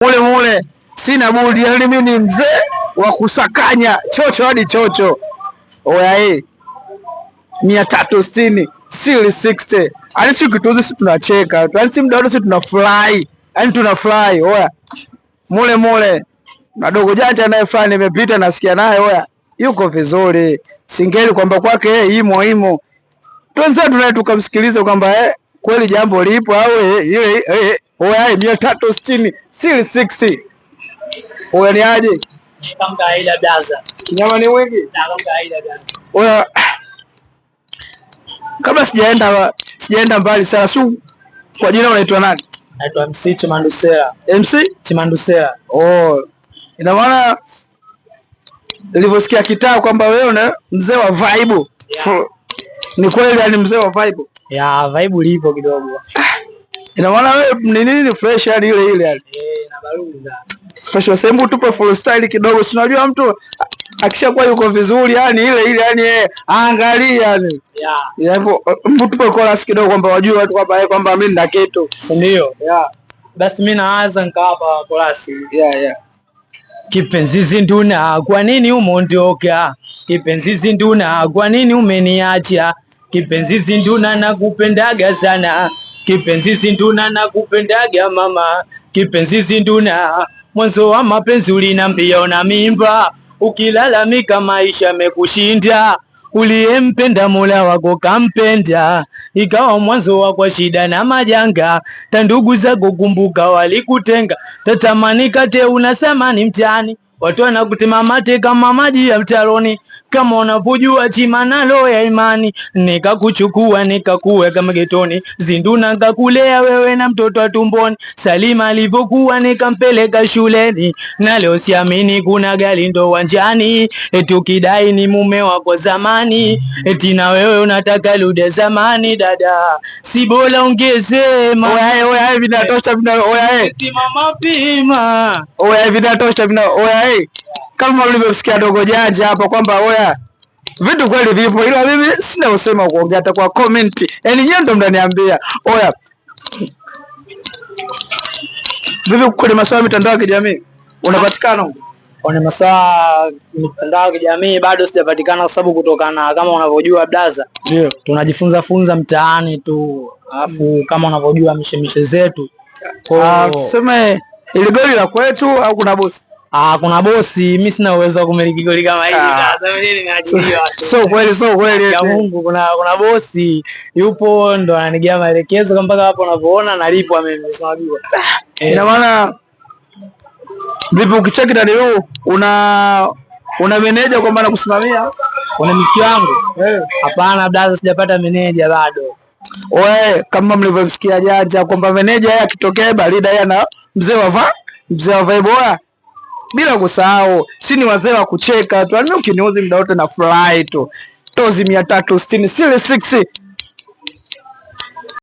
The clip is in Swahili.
mule sina budi, yani mimi ni mzee wa kusakanya chocho hadi chocho. Oya 360 series 60. Ani si kituzi, si tunacheka. Ani si mdado, si tunafurahi. Ani tunafurahi. Oya mule na dogo janja naye fulani nimepita nasikia naye oya yuko vizuri. Singeli kwamba kwake imo. Tuanze tunaye tukamsikiliza kwamba kweli jambo lipo au ile oya 360 series 60. Oya ni aje? Kama kawaida blaza. Kinyama ni wingi? Kama kawaida blaza. Oya kabla sijaenda mbali sana, su kwa jina unaitwa nani? Naitwa MC Chimandusela. MC Chimandusela. Oh, ina maana nilivyosikia kitaa kwamba wewe ni mzee wa vibe. Yeah. Ni kweli yani mzee wa vibe? Ya vibe lipo kidogo. Ina maana wewe ni nini fresh yani ile yani? Na baruza. Fresh wasembu tupe full style kidogo. Si unajua mtu akishakuwa yuko vizuri yani ile yani angalia yani. Yeah. Hapo mtu tupe chorus kidogo kwamba wajue watu kwamba mimi nina kitu. Si ndio? Yeah. Basi mimi naanza nikapa chorus. Yeah. Kipenzi zinduna, kwa nini umondoka? Kipenzi zinduna, kwa nini umeniacha? Kipenzi zinduna, nakupendaga sana. Kipenzi zinduna, nakupendaga mama. Kipenzi zinduna, mwanzo wa mapenzi uliniambia una mimba. Ukilalamika maisha mekushinda. Uliyempenda Mola wako kampenda, ikawa mwanzo wa kwa shida na majanga. Tandugu zako kumbuka walikutenga, tatamani kate unasema ni mtani. Watu wanakutema mate kama maji ya mtaroni, kama unavyojua chima nalo ya imani. Nikakuchukua nikakuweka getoni, zinduna nikakulea wewe na mtoto wa tumboni. Salima alivyokuwa nikampeleka shuleni, na leo siamini kuna gari ndo wanjani. Eti ukidai ni mume wako zamani, eti na wewe unataka rudi zamani. Dada si bora ungesema oya vinatosha oya mama pima oya vinatosha oya kama ulivyosikia dogo janja hapa kwamba oya vitu kweli vipo, ila mimi sina usema kuongea, hata kwa comment yani nyinyi ndo mnaniambia. Oya vipi kwenye masuala mitandao ya kijamii unapatikana? Kwenye masuala mitandao ya kijamii bado sijapatikana, kwa sababu kutokana kama unavyojua blaza, ndio tunajifunza mtaani tu, alafu kama unavyojua mishemishe zetu tuseme ile goli la kwetu au kuna bosi? Kuna bosi, mimi sina uwezo wa kumiliki goli kama hili. Sasa mimi nimeajiriwa. So kweli ya Mungu, kuna bosi yupo ndo ananigia maelekezo mpaka hapo unavyoona nalipwa mimi, sinajua. Ina maana vipi ukicheki ndani huu una meneja kwamba anakusimamia kwenye muziki wangu? Hapana brother, sijapata meneja bado. Wewe kama mlivyomsikia janja kwamba meneja yeye akitokea barida yeye na mzee wa vibe. Bila kusahau si ni wazee wa kucheka tu, ukiniuzi muda wote na fly tu. Tozi 360 series 6